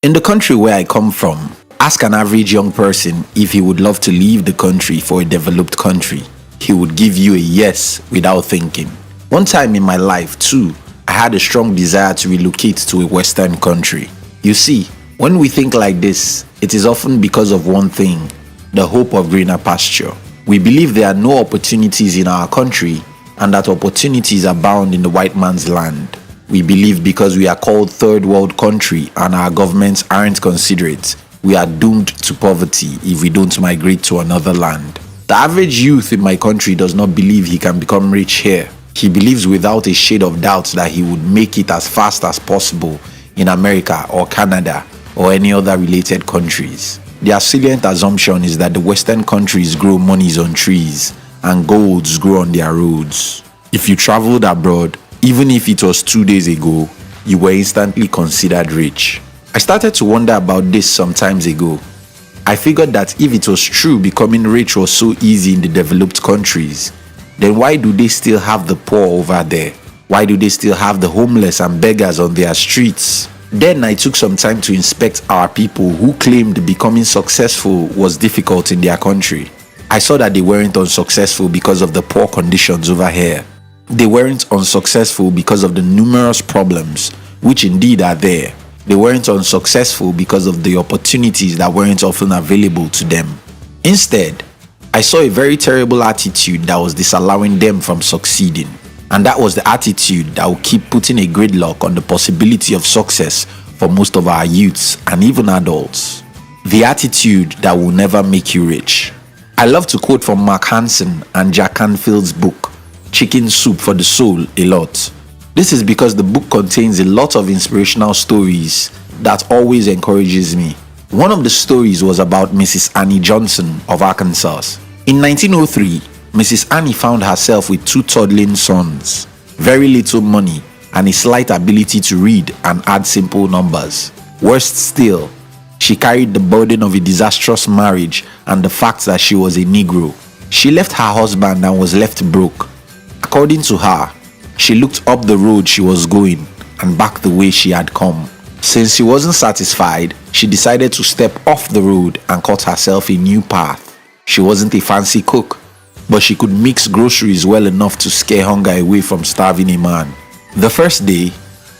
In the country where I come from, ask an average young person if he would love to leave the country for a developed country. He would give you a yes without thinking. One time in my life, too, I had a strong desire to relocate to a Western country. You see, when we think like this, it is often because of one thing: the hope of greener pasture. We believe there are no opportunities in our country and that opportunities abound in the white man's land. We believe because we are called third world country and our governments aren't considerate, we are doomed to poverty if we don't migrate to another land. The average youth in my country does not believe he can become rich here. He believes without a shade of doubt that he would make it as fast as possible in America or Canada or any other related countries. Their salient assumption is that the Western countries grow monies on trees and golds grow on their roads. If you traveled abroad, even if it was 2 days ago, you were instantly considered rich. I started to wonder about this some times ago. I figured that if it was true becoming rich was so easy in the developed countries, then why do they still have the poor over there? Why do they still have the homeless and beggars on their streets? Then I took some time to inspect our people who claimed becoming successful was difficult in their country. I saw that they weren't unsuccessful because of the poor conditions over here. They weren't unsuccessful because of the numerous problems, which indeed are there. They weren't unsuccessful because of the opportunities that weren't often available to them. Instead, I saw a very terrible attitude that was disallowing them from succeeding. And that was the attitude that will keep putting a gridlock on the possibility of success for most of our youths and even adults. The attitude that will never make you rich. I love to quote from Mark Hansen and Jack Canfield's book, Chicken Soup for the Soul, a lot. This is because the book contains a lot of inspirational stories that always encourages me. One of the stories was about Mrs. Annie Johnson of Arkansas. In 1903, Mrs. Annie found herself with 2 toddling sons, very little money, and a slight ability to read and add simple numbers. Worst still, she carried the burden of a disastrous marriage and the fact that she was a Negro. She left her husband and was left broke. According to her, she looked up the road she was going and back the way she had come. Since she wasn't satisfied, she decided to step off the road and cut herself a new path. She wasn't a fancy cook, but she could mix groceries well enough to scare hunger away from starving a man. The first day,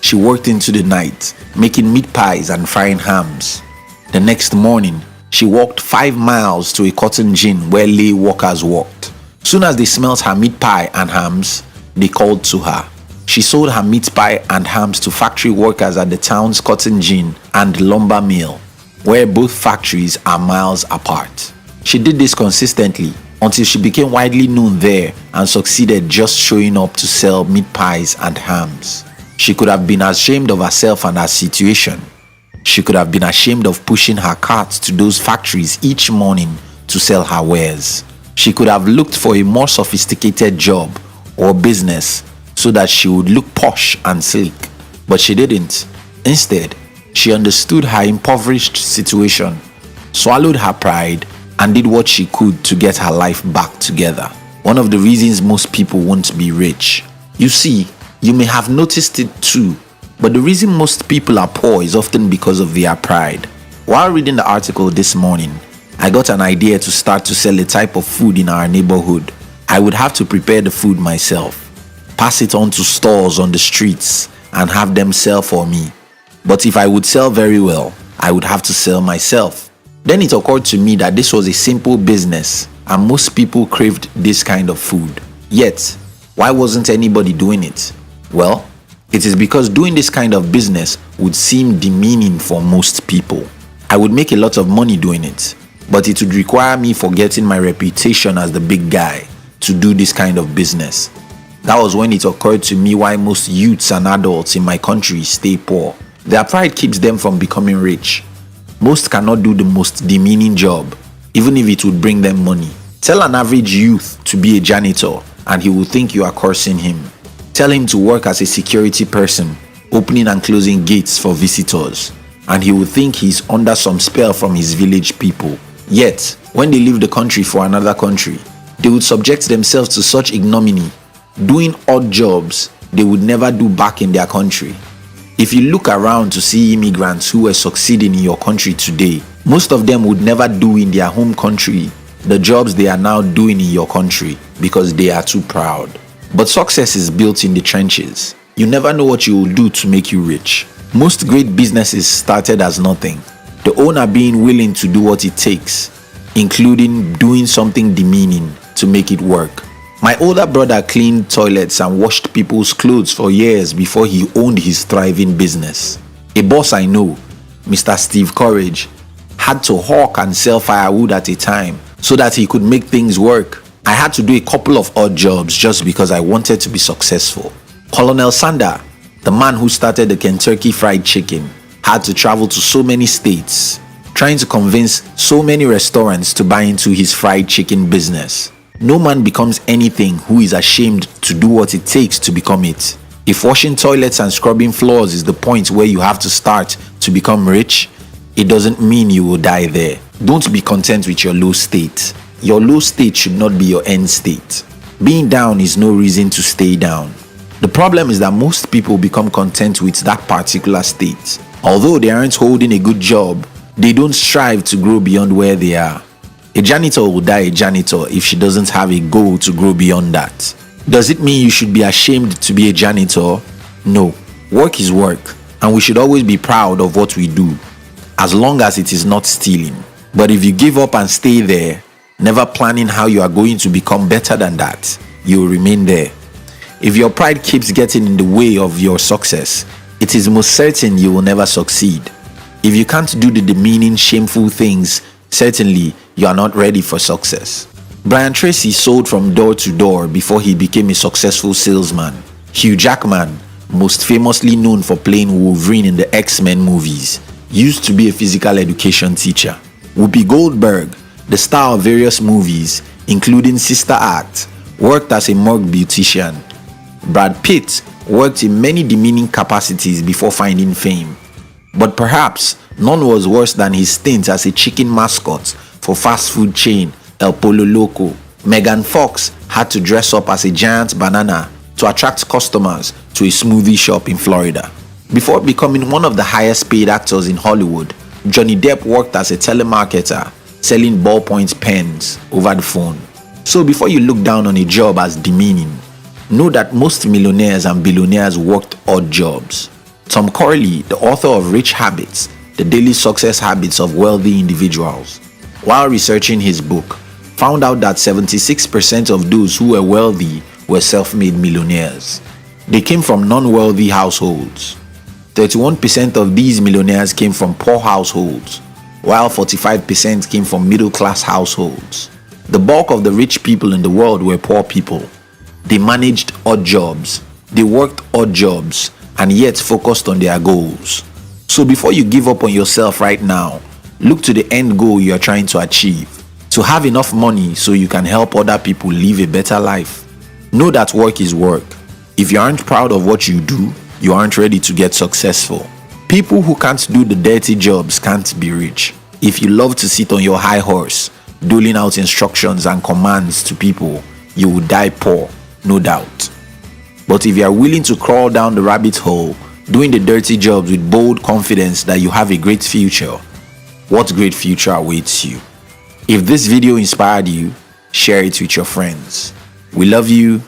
she worked into the night, making meat pies and frying hams. The next morning, she walked 5 miles to a cotton gin where lay workers worked. Soon as they smelt her meat pie and hams, they called to her. She sold her meat pie and hams to factory workers at the town's cotton gin and lumber mill, where both factories are miles apart. She did this consistently until she became widely known there and succeeded just showing up to sell meat pies and hams. She could have been ashamed of herself and her situation. She could have been ashamed of pushing her cart to those factories each morning to sell her wares. She could have looked for a more sophisticated job or business so that she would look posh and sleek, but she didn't. Instead, she understood her impoverished situation, swallowed her pride, and did what she could to get her life back together. One of the reasons most people won't be rich. You see, you may have noticed it too, but the reason most people are poor is often because of their pride. While reading the article this morning, I got an idea to start to sell a type of food in our neighborhood. I would have to prepare the food myself, pass it on to stores on the streets, and have them sell for me. But if I would sell very well, I would have to sell myself. Then it occurred to me that this was a simple business and most people craved this kind of food. Yet, why wasn't anybody doing it? Well, it is because doing this kind of business would seem demeaning for most people. I would make a lot of money doing it, but it would require me forgetting my reputation as the big guy to do this kind of business. That was when it occurred to me why most youths and adults in my country stay poor. Their pride keeps them from becoming rich. Most cannot do the most demeaning job, even if it would bring them money. Tell an average youth to be a janitor and he will think you are cursing him. Tell him to work as a security person, opening and closing gates for visitors, and he will think he's under some spell from his village people. Yet, when they leave the country for another country, they would subject themselves to such ignominy, doing odd jobs they would never do back in their country. If you look around to see immigrants who are succeeding in your country today, most of them would never do in their home country the jobs they are now doing in your country because they are too proud. But success is built in the trenches. You never know what you will do to make you rich. Most great businesses started as nothing, the owner being willing to do what it takes, including doing something demeaning to make it work. My older brother cleaned toilets and washed people's clothes for years before he owned his thriving business. A boss I know, Mr. Steve Courage, had to hawk and sell firewood at a time so that he could make things work. I had to do a couple of odd jobs just because I wanted to be successful. Colonel Sander, the man who started the Kentucky Fried Chicken, had to travel to so many states, trying to convince so many restaurants to buy into his fried chicken business. No man becomes anything who is ashamed to do what it takes to become it. If washing toilets and scrubbing floors is the point where you have to start to become rich, it doesn't mean you will die there. Don't be content with your low state. Your low state should not be your end state. Being down is no reason to stay down. The problem is that most people become content with that particular state. Although they aren't holding a good job, they don't strive to grow beyond where they are. A janitor will die a janitor if she doesn't have a goal to grow beyond that. Does it mean you should be ashamed to be a janitor? No. Work is work, and we should always be proud of what we do, as long as it is not stealing. But if you give up and stay there, never planning how you are going to become better than that, you will remain there. If your pride keeps getting in the way of your success, it is most certain you will never succeed. If you can't do the demeaning, shameful things, certainly you are not ready for success. Brian Tracy sold from door to door before he became a successful salesman. Hugh Jackman, most famously known for playing Wolverine in the X-Men movies, used to be a physical education teacher. Whoopi Goldberg, the star of various movies, including Sister Act, worked as a morgue beautician. Brad Pitt worked in many demeaning capacities before finding fame. But perhaps none was worse than his stint as a chicken mascot for fast food chain El Pollo Loco. Megan Fox had to dress up as a giant banana to attract customers to a smoothie shop in Florida. Before becoming one of the highest paid actors in Hollywood, Johnny Depp worked as a telemarketer, selling ballpoint pens over the phone. So before you look down on a job as demeaning, know that most millionaires and billionaires worked odd jobs. Tom Corley, the author of Rich Habits, The Daily Success Habits of Wealthy Individuals, while researching his book, found out that 76% of those who were wealthy were self-made millionaires. They came from non-wealthy households. 31% of these millionaires came from poor households, while 45% came from middle-class households. The bulk of the rich people in the world were poor people. They managed odd jobs, they worked odd jobs, and yet focused on their goals. So before you give up on yourself right now, look to the end goal you are trying to achieve. To have enough money so you can help other people live a better life. Know that work is work. If you aren't proud of what you do, you aren't ready to get successful. People who can't do the dirty jobs can't be rich. If you love to sit on your high horse, doling out instructions and commands to people, you will die poor, no doubt. But if you are willing to crawl down the rabbit hole, doing the dirty jobs with bold confidence that you have a great future, what great future awaits you? If this video inspired you, share it with your friends. We love you.